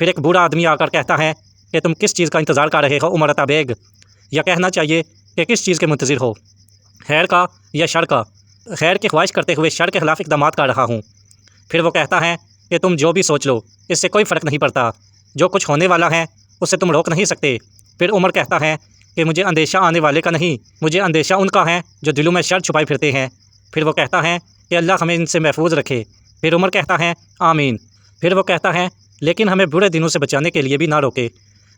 پھر ایک بوڑھا آدمی آ کر کہتا ہے کہ تم کس چیز کا انتظار کر رہے ہو عمر عطا بیگ، یا کہنا چاہیے کہ کس چیز کے منتظر ہو، خیر کا یا شر کا؟ خیر کی خواہش کرتے ہوئے شر کے خلاف اقدامات کر رہا ہوں۔ پھر وہ کہتا ہے کہ تم جو بھی سوچ لو اس سے کوئی فرق نہیں پڑتا، جو کچھ ہونے والا ہے اسے تم روک نہیں سکتے۔ پھر عمر کہتا ہے کہ مجھے اندیشہ آنے والے کا نہیں، مجھے اندیشہ ان کا ہے جو دلوں میں شر چھپائے پھرتے ہیں۔ پھر وہ کہتا ہے کہ اللہ ہمیں ان سے محفوظ رکھے۔ پھر عمر کہتا ہے آمین۔ پھر وہ کہتا ہے لیکن ہمیں برے دنوں سے بچانے کے لیے بھی نہ روکے،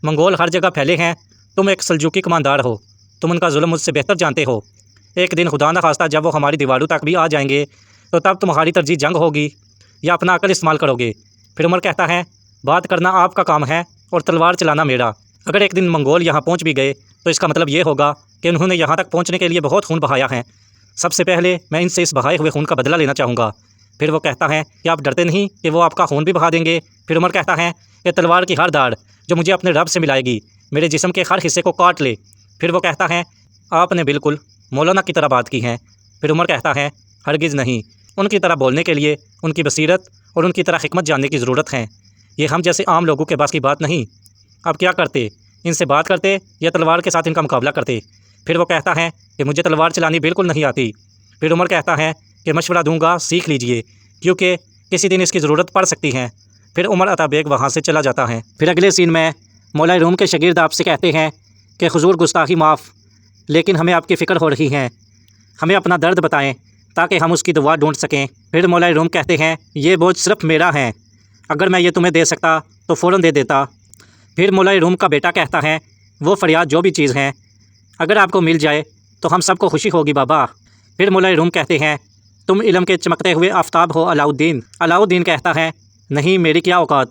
منگول ہر جگہ پھیلے ہیں، تم ایک سلجوکی کماندار ہو، تم ان کا ظلم مجھ سے بہتر جانتے ہو۔ ایک دن خدا نخواستہ جب وہ ہماری دیواروں تک بھی آ جائیں گے تو تب تمہاری ترجیح جنگ ہوگی یا اپنا عقل استعمال کرو گے؟ پھر عمر کہتا ہے بات کرنا آپ کا کام ہے اور تلوار چلانا میرا۔ اگر ایک دن منگول یہاں پہنچ بھی گئے تو اس کا مطلب یہ ہوگا کہ انہوں نے یہاں تک پہنچنے کے لیے بہت خون بہایا ہے۔ سب سے پہلے میں ان سے اس بہائے ہوئے خون کا بدلہ لینا چاہوں گا۔ پھر وہ کہتا ہے کہ آپ ڈرتے نہیں کہ وہ آپ کا خون بھی بہا دیں گے؟ پھر عمر کہتا ہے کہ تلوار کی ہر داڑھ جو مجھے اپنے رب سے ملائے گی میرے جسم کے ہر حصے کو کاٹ لے۔ پھر وہ کہتا ہے آپ نے بالکل مولانا کی طرح بات کی ہے۔ پھر عمر کہتا ہے ہرگز نہیں، ان کی طرح بولنے کے لیے ان کی بصیرت اور ان کی طرح حکمت جاننے کی ضرورت ہے، یہ ہم جیسے عام لوگوں کے بس کی بات نہیں۔ اب کیا کرتے، ان سے بات کرتے یا تلوار کے ساتھ ان کا مقابلہ کرتے؟ پھر وہ کہتا ہے کہ مجھے تلوار چلانی بالکل نہیں آتی۔ پھر عمر کہتا ہے کہ مشورہ دوں گا سیکھ لیجئے کیونکہ کسی دن اس کی ضرورت پڑ سکتی ہے۔ پھر عمر عطا بیگ وہاں سے چلا جاتا ہے۔ پھر اگلے سین میں مولا روم کے شاگرد آپ سے کہتے ہیں کہ حضور گستاخی معاف، لیکن ہمیں آپ کی فکر ہو رہی ہے، ہمیں اپنا درد بتائیں تاکہ ہم اس کی دوا ڈھونڈ سکیں۔ پھر مولا روم کہتے ہیں یہ بوجھ صرف میرا ہے، اگر میں یہ تمہیں دے سکتا تو فوراً دے دیتا۔ پھر مولا روم کا بیٹا کہتا ہے وہ فریاد جو بھی چیز ہے اگر آپ کو مل جائے تو ہم سب کو خوشی ہوگی بابا۔ پھر مولا روم کہتے ہیں تم علم کے چمکتے ہوئے آفتاب ہو علاؤالدین۔ علاؤالدین کہتا ہے نہیں، میری کیا اوقات۔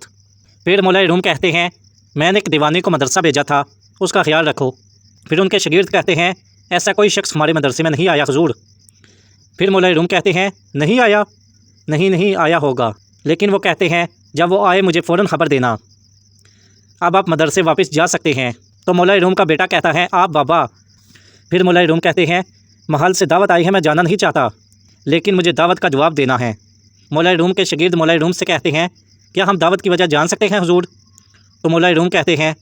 پھر مولا روم کہتے ہیں میں نے ایک دیوانے کو مدرسہ بھیجا تھا، اس کا خیال رکھو۔ پھر ان کے شاگرد کہتے ہیں ایسا کوئی شخص ہمارے مدرسے میں نہیں آیا حضور۔ پھر مولا روم کہتے ہیں نہیں آیا؟ نہیں آیا ہوگا، لیکن وہ کہتے ہیں جب وہ آئے مجھے فوراً خبر دینا۔ اب آپ مدرسے واپس جا سکتے ہیں۔ تو مولا روم کا بیٹا کہتا ہے آپ بابا۔ پھر مولا روم کہتے ہیں محل سے دعوت آئی ہے، میں جانا نہیں چاہتا، لیکن مجھے دعوت کا جواب دینا ہے۔ مولا روم کے شاگرد مولا روم سے کہتے ہیں کیا ہم دعوت کی وجہ جان سکتے ہیں حضور؟ تو مولا روم کہتے ہیں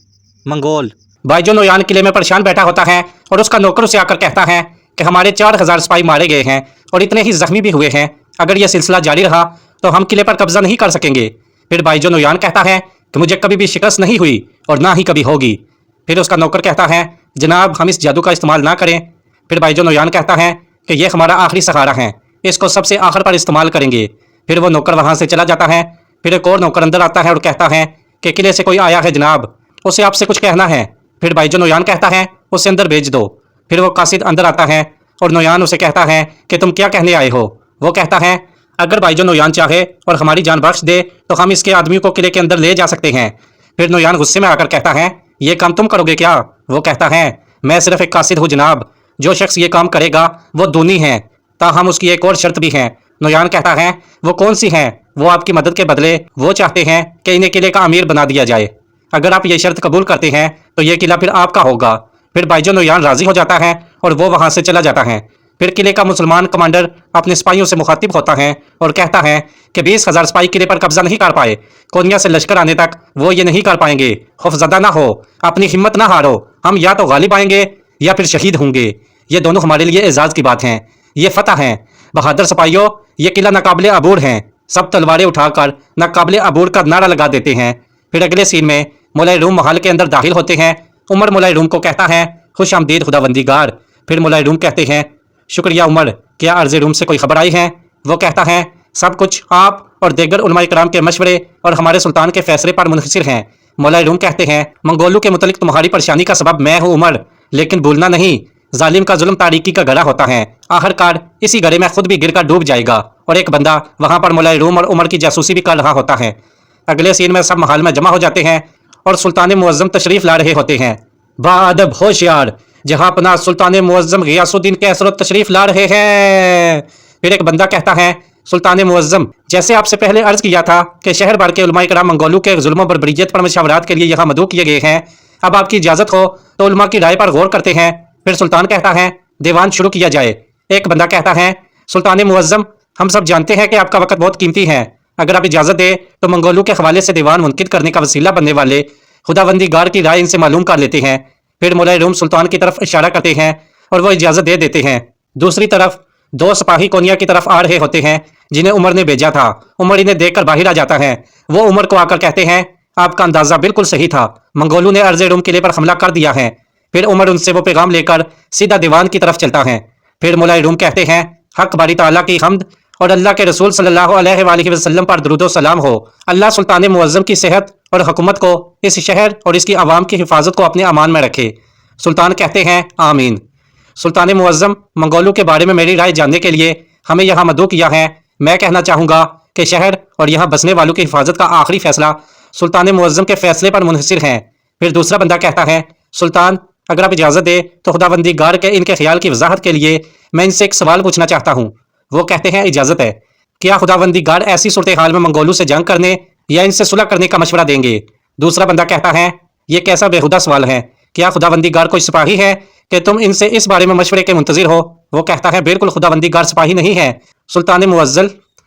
منگول بائجو نویان قلعے میں پریشان بیٹھا ہوتا ہے اور اس کا نوکر اسے آ کر کہتا ہے کہ ہمارے 4000 سپاہی مارے گئے ہیں اور اتنے ہی زخمی بھی ہوئے ہیں، اگر یہ سلسلہ جاری رہا تو ہم قلعے پر قبضہ نہیں کر سکیں گے۔ پھر بائجو نویان کہتا ہے کہ مجھے کبھی بھی شکست نہیں ہوئی اور نہ ہی کبھی ہوگی۔ پھر اس کا نوکر کہتا ہے جناب ہم اس جادو کا استعمال نہ کریں۔ پھر بائجو نویان کہتا ہے کہ یہ ہمارا آخری سہارا ہے، اس کو سب سے آخر پر استعمال کریں گے۔ پھر وہ نوکر وہاں سے چلا جاتا ہے۔ پھر ایک اور نوکر اندر آتا ہے اور کہتا ہے کہ قلعے سے کوئی آیا ہے جناب، اسے آپ سے کچھ کہنا ہے۔ پھر بائجو نویان کہتا ہے اسے اندر بھیج دو۔ پھر وہ قاصد اندر آتا ہے اور نویان اسے کہتا ہے کہ تم کیا کہنے آئے ہو؟ وہ کہتا ہے اگر بائجو نویان چاہے اور ہماری جان بخش دے تو ہم اس کے آدمیوں کو قلعے کے اندر لے جا سکتے ہیں۔ پھر نویان غصے میں آ کر کہتا ہے یہ کام تم کرو گے کیا؟ وہ کہتا ہے میں صرف ایک قاصد ہوں جناب، جو شخص یہ کام کرے گا وہ دونی ہے، تاہم اس کی ایک اور شرط بھی ہے۔ نویان کہتا ہے وہ کون سی ہے؟ وہ آپ کی مدد کے بدلے وہ چاہتے ہیں کہ انہیں قلعے کا امیر بنا دیا جائے، اگر آپ یہ شرط قبول کرتے ہیں تو یہ قلعہ پھر آپ کا ہوگا۔ پھر بائجو نویان راضی ہو جاتا ہے اور وہ وہاں سے چلا جاتا ہے۔ پھر قلعے کا مسلمان کمانڈر اپنے سپاہیوں سے مخاطب ہوتا ہے اور کہتا ہے کہ 20,000 سپاہی قلعے پر قبضہ نہیں کر پائے، کونیا سے لشکر آنے تک وہ یہ نہیں کر پائیں گے۔ خوفزدہ نہ ہو، اپنی ہمت نہ ہارو، ہم یا تو غالب آئیں گے یا پھر شہید ہوں گے، یہ دونوں ہمارے لیے اعزاز کی بات ہیں، یہ فتح ہیں۔ بہادر سپاہیوں، یہ قلعہ ناقابل عبور ہے۔ سب تلواریں اٹھا کر ناقابل عبور کا نعرہ لگا دیتے ہیں۔ پھر اگلے سین میں مولا روم محل کے اندر داخل ہوتے ہیں۔ عمر مولا روم کو کہتا ہے خوش آمدید خداوندگار۔ پھر مولا روم کہتے ہیں شکریہ عمر، کیا عرض روم سے کوئی خبر آئی ہے؟ وہ کہتا ہے سب کچھ آپ اور دیگر علماء کرام کے مشورے اور ہمارے سلطان کے فیصلے پر منحصر ہیں۔ مولا روم کہتے ہیں منگولوں کے متعلق تمہاری پریشانی کا سبب میں ہوں عمر، لیکن بھولنا نہیں ظالم کا ظلم تاریکی کا گڑھا ہوتا ہے، آخر کار اسی گڑھے میں خود بھی گر کر ڈوب جائے گا۔ اور ایک بندہ وہاں پر مولا روم اور عمر کی جاسوسی بھی کر رہا ہوتا ہے۔ اگلے سین میں سب محل میں جمع ہو جاتے ہیں اور سلطان معظم تشریف لا رہے ہوتے ہیں۔ بادب ہوشیار، جہاں پناہ سلطان معظم غیاث الدین کیسر تشریف لا رہے ہیں۔ پھر ایک بندہ کہتا ہے سلطان معظم، جیسے آپ سے پہلے عرض کیا تھا کہ شہر بھر کے علماء کرام منگولوں کے ظلم و بربریت پر مشاورات کے لیے یہاں مدعو کیے گئے ہیں، اب آپ کی اجازت ہو تو علماء کی رائے پر غور کرتے ہیں۔ پھر سلطان کہتا ہے دیوان شروع کیا جائے۔ ایک بندہ کہتا ہے سلطان معظم، ہم سب جانتے ہیں کہ آپ کا وقت بہت قیمتی ہے، اگر آپ اجازت دیں تو منگولوں کے حوالے سے دیوان منعقد کرنے کا وسیلہ بننے والے خداوندی گار کی رائے ان سے معلوم کر لیتے ہیں۔ پھر مولا روم سلطان کی طرف اشارہ کرتے ہیں اور وہ اجازت دے دیتے ہیں۔ دوسری طرف دو سپاہی کونیا کی طرف آ رہے ہوتے ہیں جنہیں عمر نے بھیجا تھا۔ عمر انہیں دیکھ کر باہر آ جاتا ہے۔ وہ عمر کو آ کر کہتے ہیں آپ کا اندازہ بالکل صحیح تھا، منگولوں نے ارض روم قلعے پر حملہ کر دیا ہے۔ پھر عمر ان سے وہ پیغام لے کر سیدھا دیوان کی طرف چلتا ہے۔ پھر مولا روم کہتے ہیں حق باری تعالیٰ کی حمد اور اللہ کے رسول صلی اللہ علیہ وآلہ وسلم پر درود و سلام ہو۔ اللہ سلطان معظم کی صحت اور حکومت کو، اس شہر اور اس کی عوام کی حفاظت کو اپنے امان میں رکھے۔ سلطان کہتے ہیں آمین۔ سلطان معظم منگولوں کے بارے میں میری رائے جاننے کے لیے ہمیں یہاں مدعو کیا ہے۔ میں کہنا چاہوں گا کہ شہر اور یہاں بسنے والوں کی حفاظت کا آخری فیصلہ سلطان معظم کے فیصلے پر منحصر ہے۔ پھر دوسرا بندہ کہتا ہے سلطان اگر آپ اجازت دیں تو خداوندی گار کے ان کے خیال کی وضاحت کے لیے میں ان سے ایک سوال پوچھنا چاہتا ہوں۔ وہ کہتے ہیں اجازت ہے۔ کیا خداوندی گار ایسی صورتحال میں منگولوں سے جنگ کرنے یا ان سے صلح کرنے کا مشورہ دیں گے؟ دوسرا بندہ کہتا ہے یہ کیسا بےہودہ سوال ہے، کیا خداوندی گار کوئی سپاہی ہے کہ تم ان سے اس بارے میں مشورے کے منتظر ہو؟ وہ کہتا ہے بالکل خداوندی گار سپاہی نہیں ہے۔ سلطان معزل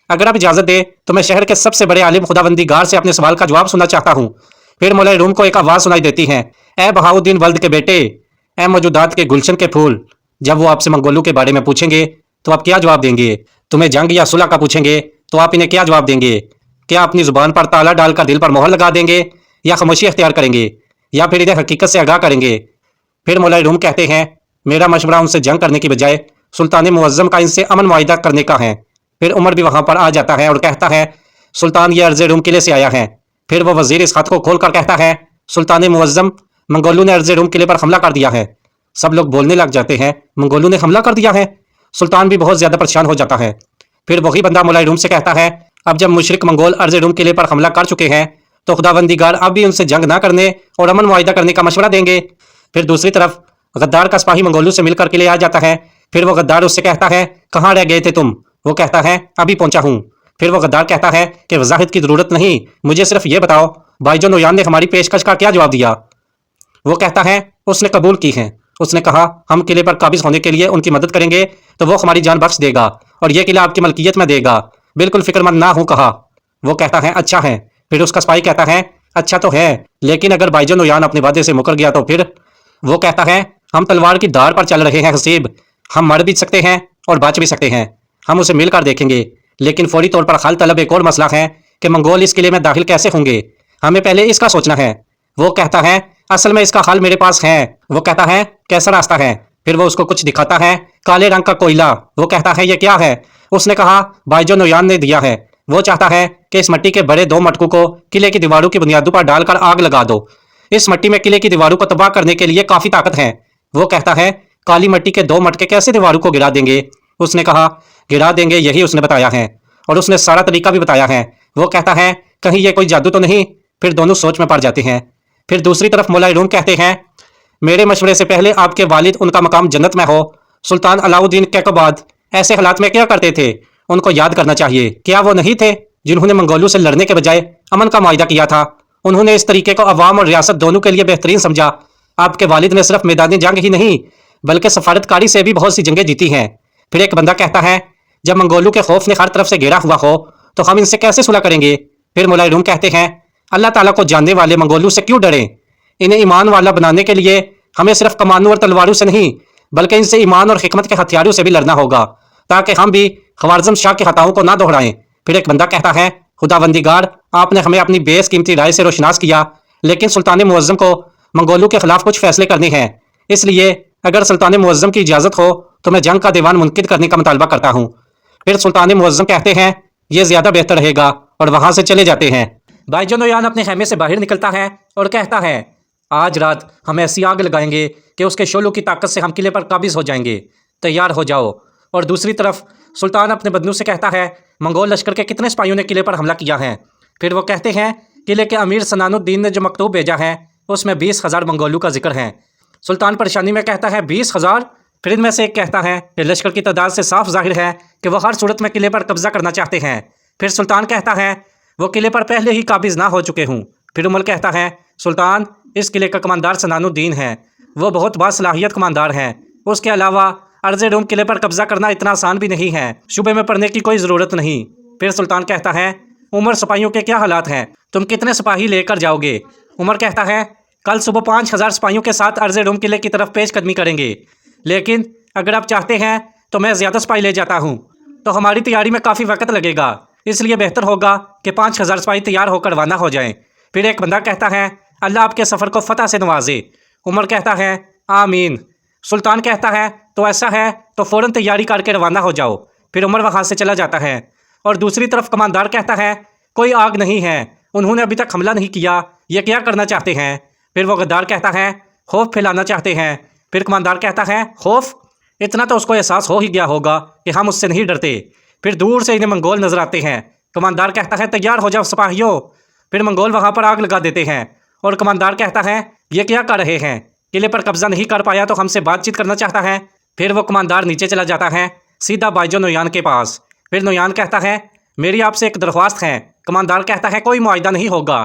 اگر آپ اجازت دیں تو میں شہر کے سب سے بڑے عالم خداوندی گار سے اپنے سوال کا جواب سننا چاہتا ہوں۔ پھر مولا روم کو ایک آواز سنائی دیتی ہے اے بہاؤدین ولد کے بیٹے، اے موجودات کے گلشن کے پھول، جب وہ آپ سے منگولوں کے بارے میں پوچھیں گے تو آپ کیا جواب دیں گے؟ تمہیں جنگ یا صلح کا پوچھیں گے تو آپ انہیں کیا جواب دیں گے؟ کیا اپنی زبان پر تالا ڈال کر دل پر مہر لگا دیں گے یا خاموشی اختیار کریں گے یا پھر انہیں حقیقت سے آگاہ کریں گے؟ پھر مولا روم کہتے ہیں میرا مشورہ ان سے جنگ کرنے کی بجائے سلطان معظم کا ان سے امن معاہدہ کرنے کا ہے۔ پھر عمر بھی وہاں پر آ جاتا ہے اور کہتا ہے سلطان یہ ارض روم قلعے سے آیا ہے۔ پھر وہ وزیر اس خط کو کھول کر کہتا ہے سلطان معظم منگولوں نے ارض روم قلعے پر حملہ کر دیا ہے۔ سب لوگ بولنے لگ جاتے ہیں منگولوں نے حملہ کر دیا ہے؟ سلطان بھی بہت زیادہ پریشان ہو جاتا ہے۔ پھر وہی بندہ مولا روم سے کہتا ہے اب جب مشرک منگول ارض روم قلعے پر حملہ کر چکے ہیں تو خداوندی گار اب بھی ان سے جنگ نہ کرنے اور امن معاہدہ کرنے کا مشورہ دیں گے۔ پھر دوسری طرف غدار کا سپاہی منگولوں سے مل کر قلعے آ جاتا ہے۔ پھر وہ غدار اس سے کہتا ہے کہاں رہ گئے تھے تم؟ وہ کہتا ہے ابھی پہنچا ہوں۔ پھر وہ غدار کہتا ہے کہ وضاحت کی ضرورت نہیں، مجھے صرف یہ بتاؤ بائیجو نویان نے ہماری پیشکش کا کیا جواب دیا؟ وہ کہتا ہے اس نے قبول کی ہے، اس نے کہا ہم قلعے پر قابض ہونے کے لیے ان کی مدد کریں گے تو وہ ہماری جان بخش دے گا اور یہ قلعہ آپ کی ملکیت میں دے گا، بالکل فکر مند نہ ہوں کہا۔ وہ کہتا ہے اچھا ہے۔ پھر اس کا سپاہی کہتا ہے اچھا تو ہے لیکن اگر بائیجو نویان اپنے وعدے سے مکر گیا تو پھر؟ وہ کہتا ہے ہم تلوار کی دھار پر چل رہے ہیں حسیب، ہم مر بھی سکتے ہیں اور بچ بھی سکتے ہیں، ہم اسے مل کر دیکھیں گے، لیکن فوری طور پر حل طلب ایک اور مسئلہ ہے کہ منگول اس قلعے میں داخل کیسے ہوں گے، ہمیں پہلے اس کا سوچنا ہے۔ وہ کہتا ہے اصل میں اس کا حل میرے پاس ہے۔ وہ کہتا ہے کیسا راستہ ہے؟ پھر وہ اس کو کچھ دکھاتا ہے کالے رنگ کا کوئلہ۔ وہ کہتا ہے یہ کیا ہے؟ اس نے کہا بائیجو نویان نے دیا ہے، وہ چاہتا ہے کہ اس مٹی کے بڑے دو مٹکوں کو قلعے کی دیواروں کی بنیادوں پر ڈال کر آگ لگا دو، اس مٹی میں قلعے کی دیواروں کو تباہ کرنے کے لیے کافی طاقت ہے۔ وہ کہتا ہے کالی مٹی کے دو مٹکے کیسے دیواروں کو گرا دیں گے؟ اس نے کہا گرا دیں گے، یہی اس نے بتایا ہے اور اس نے سارا طریقہ بھی بتایا ہے۔ وہ کہتا ہے کہیں یہ کوئی جادو تو نہیں؟ پھر دونوں سوچ میں پڑ جاتے ہیں۔ پھر دوسری طرف مولا روم کہتے ہیں میرے مشورے سے پہلے آپ کے والد ان کا مقام جنت میں ہو، سلطان علاؤدین کیقوباد ایسے حالات میں کیا کرتے تھے؟ ان کو یاد کرنا چاہیے، کیا وہ نہیں تھے جنہوں نے منگولوں سے لڑنے کے بجائے امن کا معاہدہ کیا تھا؟ انہوں نے اس طریقے کو عوام اور ریاست دونوں کے لیے بہترین سمجھا۔ آپ کے والد نے صرف میدان جنگ ہی نہیں بلکہ سفارتکاری سے بھی بہت سی جنگیں جیتی ہیں۔ پھر ایک بندہ کہتا ہے جب منگولوں کے خوف نے ہر طرف سے گھیرا ہوا ہو تو ہم ان سے کیسے صلح کریں گے؟ پھر مولا روم کہتے ہیں اللہ تعالیٰ کو جاننے والے منگولوں سے کیوں ڈریں؟ انہیں ایمان والا بنانے کے لیے ہمیں صرف کمانوں اور تلواروں سے نہیں بلکہ ان سے ایمان اور حکمت کے ہتھیاروں سے بھی لڑنا ہوگا تاکہ ہم بھی خوارزم شاہ کے خطاؤں کو نہ دہرائیں۔ پھر ایک بندہ کہتا ہے خداوندی گار آپ نے ہمیں اپنی بیس قیمتی رائے سے روشناس کیا، لیکن سلطان معظم کو منگولوں کے خلاف کچھ فیصلے کرنے ہیں، اس لیے اگر سلطان معظم کی اجازت ہو تو میں جنگ کا دیوان منعقد کرنے کا مطالبہ کرتا ہوں۔ پھر سلطان معظم کہتے ہیں یہ زیادہ بہتر رہے گا اور وہاں سے چلے جاتے ہیں۔ بائیجو نویان اپنے خیمے سے باہر نکلتا ہے اور کہتا ہے آج رات ہم ایسی آگ لگائیں گے کہ اس کے شعلوں کی طاقت سے ہم قلعے پر قابض ہو جائیں گے، تیار ہو جاؤ۔ اور دوسری طرف سلطان اپنے بدنوں سے کہتا ہے منگول لشکر کے کتنے سپاہیوں نے قلعے پر حملہ کیا ہے؟ پھر وہ کہتے ہیں قلعے کے امیر سنان الدین نے جو مکتوب بھیجا ہے اس میں 20,000 منگولوں کا ذکر ہے۔ سلطان پریشانی میں کہتا ہے 20,000؟ پھر ان میں سے ایک کہتا ہے کہ لشکر کی تعداد سے صاف ظاہر ہے کہ وہ ہر صورت میں قلعے پر قبضہ کرنا چاہتے ہیں۔ پھر سلطان کہتا ہے وہ قلعے پر پہلے ہی قابض نہ ہو چکے ہوں۔ پھر عمر کہتا ہے سلطان اس قلعے کا کماندار سنان الدین ہے، وہ بہت باصلاحیت کماندار ہیں، اس کے علاوہ ارض روم قلعے پر قبضہ کرنا اتنا آسان بھی نہیں ہے، شبے میں پڑنے کی کوئی ضرورت نہیں۔ پھر سلطان کہتا ہے عمر سپاہیوں کے کیا حالات ہیں؟ تم کتنے سپاہی لے کر جاؤ گے؟ عمر کہتا ہے کل صبح 5000 سپاہیوں کے ساتھ ارض روم قلعے کی طرف پیش قدمی کریں گے، لیکن اگر آپ چاہتے ہیں تو میں زیادہ سپاہی لے جاتا ہوں تو ہماری تیاری میں کافی وقت لگے گا، اس لیے بہتر ہوگا کہ 5000 سپاہی تیار ہو کر روانہ ہو جائیں۔ پھر ایک بندہ کہتا ہے اللہ آپ کے سفر کو فتح سے نوازے۔ عمر کہتا ہے آمین۔ سلطان کہتا ہے تو ایسا ہے تو فوراً تیاری کر کے روانہ ہو جاؤ۔ پھر عمر وہاں سے چلا جاتا ہے اور دوسری طرف کماندار کہتا ہے کوئی آگ نہیں ہے، انہوں نے ابھی تک حملہ نہیں کیا، یہ کیا کرنا چاہتے ہیں؟ پھر وہ غدار کہتا ہے خوف پھیلانا چاہتے ہیں۔ پھر کماندار کہتا ہے خوف؟ اتنا تو اس کو احساس ہو ہی گیا ہوگا کہ ہم اس سے نہیں ڈرتے۔ پھر دور سے انہیں منگول نظر آتے ہیں۔ کماندار کہتا ہے تیار ہو جاؤ سپاہیوں۔ پھر منگول وہاں پر آگ لگا دیتے ہیں اور کماندار کہتا ہے یہ کیا کر رہے ہیں؟ قلعے پر قبضہ نہیں کر پایا تو ہم سے بات چیت کرنا چاہتا ہے۔ پھر وہ کماندار نیچے چلا جاتا ہے سیدھا بائیجو نویان کے پاس۔ پھر نویان کہتا ہے میری آپ سے ایک درخواست ہے۔ کماندار کہتا ہے کوئی معاہدہ نہیں ہوگا،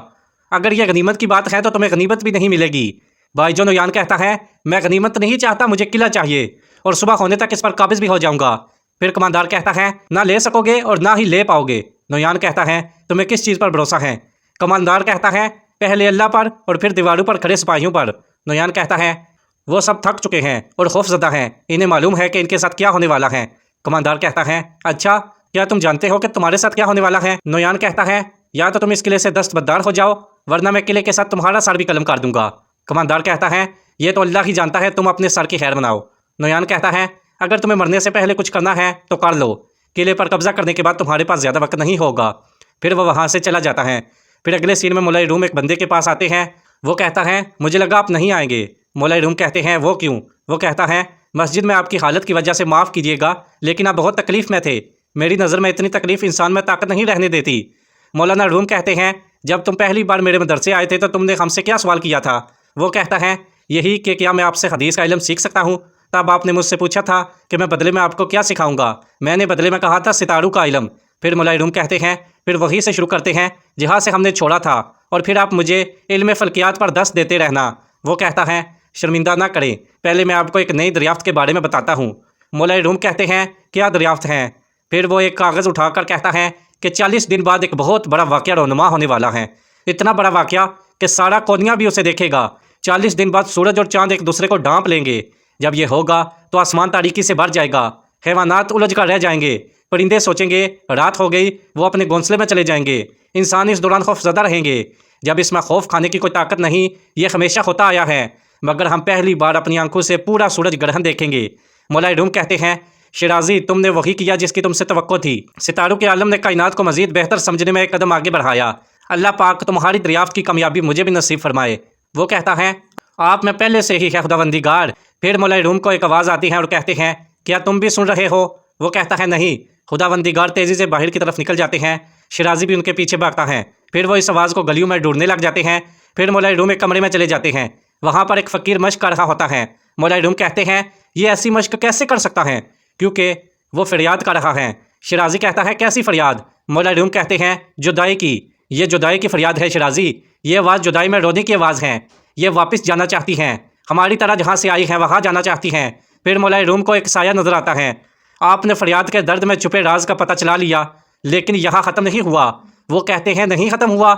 اگر یہ غنیمت کی بات ہے تو تمہیں غنیمت بھی نہیں ملے گی۔ بائیجو نویان کہتا ہے میں غنیمت نہیں چاہتا، مجھے قلعہ چاہیے اور صبح ہونے تک اس پر قابض بھی ہو جاؤں گا۔ پھر کماندار کہتا ہے نہ لے سکو گے اور نہ ہی لے پاؤ گے۔ نویان کہتا ہے تمہیں کس چیز پر بھروسہ ہے؟ کماندار کہتا ہے پہلے اللہ پر اور پھر دیواروں پر کھڑے سپاہیوں پر۔ نویان کہتا ہے وہ سب تھک چکے ہیں اور خوف زدہ ہیں، انہیں معلوم ہے کہ ان کے ساتھ کیا ہونے والا ہے۔ کماندار کہتا ہے اچھا کیا تم جانتے ہو کہ تمہارے ساتھ کیا ہونے والا ہے؟ نویان کہتا ہے یا تو تم اس قلعے سے دستبردار ہو جاؤ ورنہ میں قلعے کے ساتھ تمہارا سر بھی قلم کر دوں گا۔ کماندار کہتا ہے یہ تو اللہ ہی جانتا ہے، تم اپنے سر کی خیر بناؤ۔ نویان کہتا ہے اگر تمہیں مرنے سے پہلے کچھ کرنا ہے تو کر لو، قلعے پر قبضہ کرنے کے بعد تمہارے پاس زیادہ وقت نہیں ہوگا۔ پھر وہ وہاں سے چلا جاتا ہے۔ پھر اگلے سین میں مولا روم ایک بندے کے پاس آتے ہیں۔ وہ کہتا ہے مجھے لگا آپ نہیں آئیں گے۔ مولا روم کہتے ہیں وہ کیوں؟ وہ کہتا ہے مسجد میں آپ کی حالت کی وجہ سے معاف کیجیے گا، لیکن آپ بہت تکلیف میں تھے، میری نظر میں اتنی تکلیف انسان میں طاقت نہیں رہنے دیتی۔ مولانا روم کہتے ہیں جب تم پہلی بار میرے مدرسے آئے تھے تو تم نے ہم سے کیا سوال کیا تھا؟ وہ کہتا ہے یہی کہ کیا میں آپ سے حدیث کا علم سیکھ سکتا ہوں؟ تب آپ نے مجھ سے پوچھا تھا کہ میں بدلے میں آپ کو کیا سکھاؤں گا، میں نے بدلے میں کہا تھا ستاروں کا علم۔ پھر مولا روم کہتے ہیں پھر وہی سے شروع کرتے ہیں جہاں سے ہم نے چھوڑا تھا، اور پھر آپ مجھے علم فلکیات پر دست دیتے رہنا۔ وہ کہتا ہے شرمندہ نہ کریں، پہلے میں آپ کو ایک نئی دریافت کے بارے میں بتاتا ہوں۔ مولا روم کہتے ہیں کیا دریافت ہے؟ پھر وہ ایک کاغذ اٹھا کر کہتا ہے کہ 40 دن بعد ایک بہت بڑا واقعہ رونما ہونے والا ہے، اتنا بڑا واقعہ کہ سارا کونیا بھی اسے دیکھے گا۔ 40 دن بعد سورج اور چاند ایک دوسرے کو ڈانپ لیں گے، جب یہ ہوگا تو آسمان تاریکی سے بھر جائے گا، حیوانات الجھ کر رہ جائیں گے، پرندے سوچیں گے رات ہو گئی، وہ اپنے گھونسلے میں چلے جائیں گے، انسان اس دوران خوف زدہ رہیں گے۔ جب اس میں خوف کھانے کی کوئی طاقت نہیں، یہ ہمیشہ ہوتا آیا ہے، مگر ہم پہلی بار اپنی آنکھوں سے پورا سورج گرہن دیکھیں گے۔ مولا روم کہتے ہیں شرازی تم نے وہی کیا جس کی تم سے توقع تھی، ستاروں کے عالم نے کائنات کو مزید بہتر سمجھنے میں ایک قدم آگے بڑھایا، اللہ پاک تمہاری دریافت کی کامیابی مجھے بھی نصیب فرمائے۔ وہ کہتا ہے آپ میں پہلے سے ہی ہے خداوندگار۔ پھر مولا روم کو ایک آواز آتی ہے اور کہتے ہیں کیا تم بھی سن رہے ہو؟ وہ کہتا ہے نہیں۔ خداوندگار تیزی سے باہر کی طرف نکل جاتے ہیں، شرازی بھی ان کے پیچھے بھاگتا ہے۔ پھر وہ اس آواز کو گلیوں میں ڈھونڈنے لگ جاتے ہیں۔ پھر مولا روم ایک کمرے میں چلے جاتے ہیں، وہاں پر ایک فقیر مشق کر رہا ہوتا ہے۔ مولا روم کہتے ہیں یہ ایسی مشق کیسے کر سکتا ہے، کیونکہ وہ فریاد کر رہا ہے۔ شرازی کہتا ہے کیسی فریاد؟ مولا روم کہتے ہیں جدائی کی، یہ جدائی کی فریاد ہے شرازی، یہ آواز جدائی میں رونے کی آواز ہے، یہ واپس جانا چاہتی ہیں، ہماری طرح جہاں سے آئی ہیں وہاں جانا چاہتی ہیں۔ پھر مولا روم کو ایک سایہ نظر آتا ہے، آپ نے فریاد کے درد میں چھپے راز کا پتہ چلا لیا، لیکن یہاں ختم نہیں ہوا۔ وہ کہتے ہیں نہیں ختم ہوا۔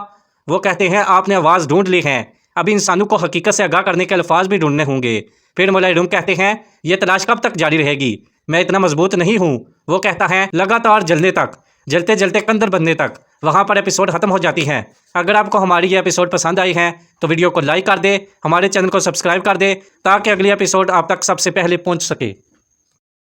وہ کہتے ہیں آپ نے آواز ڈھونڈ لی ہے، ابھی انسانوں کو حقیقت سے آگاہ کرنے کے الفاظ بھی ڈھونڈنے ہوں گے۔ پھر مولا روم کہتے ہیں یہ تلاش کب تک جاری رہے گی، میں اتنا مضبوط نہیں ہوں۔ وہ کہتا ہے لگاتار جلنے تک، جلتے جلتے کندر بننے تک۔ وہاں پر ایپیسوڈ ختم ہو جاتی ہے۔ اگر آپ کو ہماری یہ ایپیسوڈ پسند آئی ہے تو ویڈیو کو لائک کر دے، ہمارے چینل کو سبسکرائب کر دے تاکہ اگلی ایپیسوڈ آپ تک سب سے پہلے پہنچ سکے۔